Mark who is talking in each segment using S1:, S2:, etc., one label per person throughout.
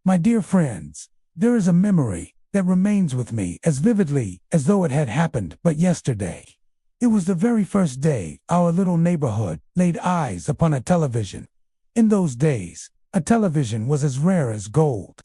S1: My dear friends, there is a memory that remains with me as vividly as though it had happened but yesterday. It was the very first day our little neighborhood laid eyes upon a television. In those days, a television was as rare as gold.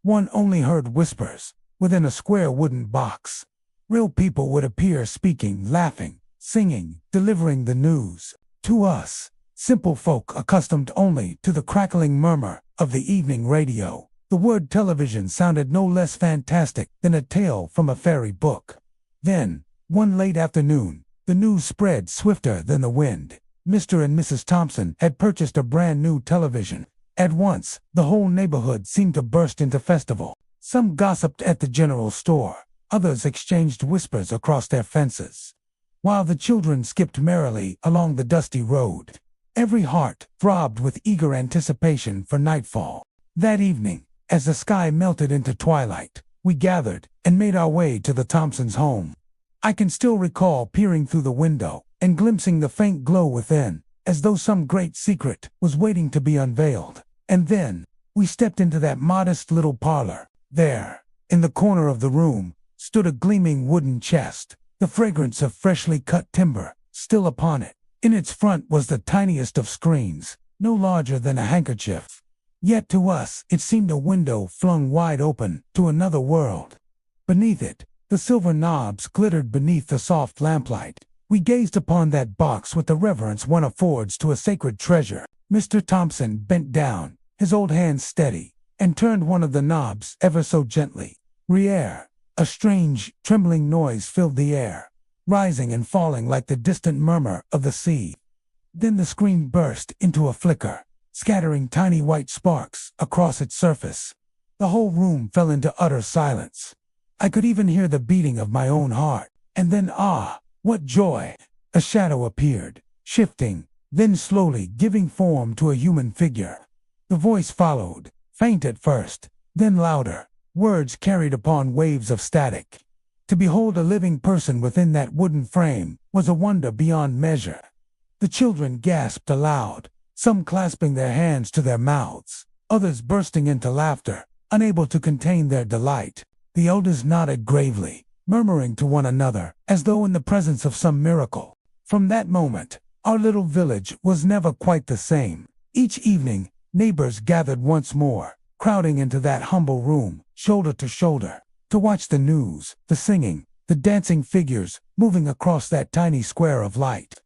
S1: One only heard whispers within a square wooden box. Real people would appear speaking, laughing, singing, delivering the news. To us, simple folk accustomed only to the crackling murmur of the evening radio, the word television sounded no less fantastic than a tale from a fairy book. Then, one late afternoon, the news spread swifter than the wind. Mr. and Mrs. Thompson had purchased a brand new television. At once, the whole neighborhood seemed to burst into festival. Some gossiped at the general store. Others exchanged whispers across their fences, while the children skipped merrily along the dusty road. Every heart throbbed with eager anticipation for nightfall. That evening, as the sky melted into twilight, we gathered and made our way to the Thompsons' home. I can still recall peering through the window and glimpsing the faint glow within, as though some great secret was waiting to be unveiled. And then, we stepped into that modest little parlor. There, in the corner of the room, stood a gleaming wooden chest, the fragrance of freshly cut timber still upon it. In its front was the tiniest of screens, no larger than a handkerchief. Yet to us it seemed a window flung wide open to another world. Beneath it, the silver knobs glittered beneath the soft lamplight. We gazed upon that box with the reverence one affords to a sacred treasure. Mr. Thompson bent down, his old hand steady, and turned one of the knobs ever so gently. Rear, a strange, trembling noise filled the air, rising and falling like the distant murmur of the sea. Then the screen burst into a flicker, scattering tiny white sparks across its surface. The whole room fell into utter silence. I could even hear the beating of my own heart. And then, what joy! A shadow appeared, shifting, then slowly giving form to a human figure. The voice followed, faint at first, then louder, words carried upon waves of static. To behold a living person within that wooden frame was a wonder beyond measure. The children gasped aloud, some clasping their hands to their mouths, others bursting into laughter, unable to contain their delight. The elders nodded gravely, murmuring to one another, as though in the presence of some miracle. From that moment, our little village was never quite the same. Each evening, neighbors gathered once more, crowding into that humble room, shoulder to shoulder, to watch the news, the singing, the dancing figures moving across that tiny square of light.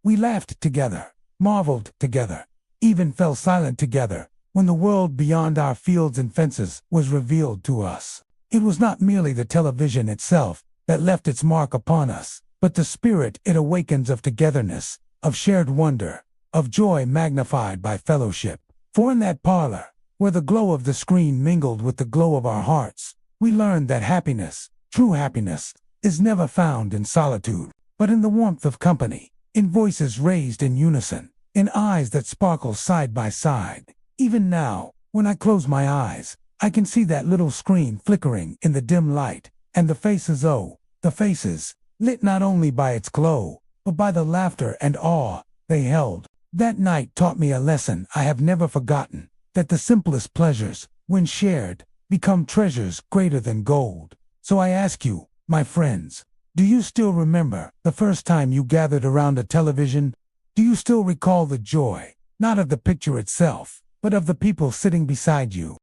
S1: We laughed together, marveled together, even fell silent together when the world beyond our fields and fences was revealed to us. It was not merely the television itself that left its mark upon us, but the spirit it awakens of togetherness, of shared wonder, of joy magnified by fellowship. For in that parlor, where the glow of the screen mingled with the glow of our hearts, we learned that happiness, true happiness, is never found in solitude, but in the warmth of company, in voices raised in unison, in eyes that sparkle side by side. Even now, when I close my eyes, I can see that little screen flickering in the dim light, and the faces, the faces, lit not only by its glow, but by the laughter and awe they held. That night taught me a lesson I have never forgotten, that the simplest pleasures, when shared, become treasures greater than gold. So I ask you, my friends, do you still remember the first time you gathered around a television? Do you still recall the joy, not of the picture itself, but of the people sitting beside you?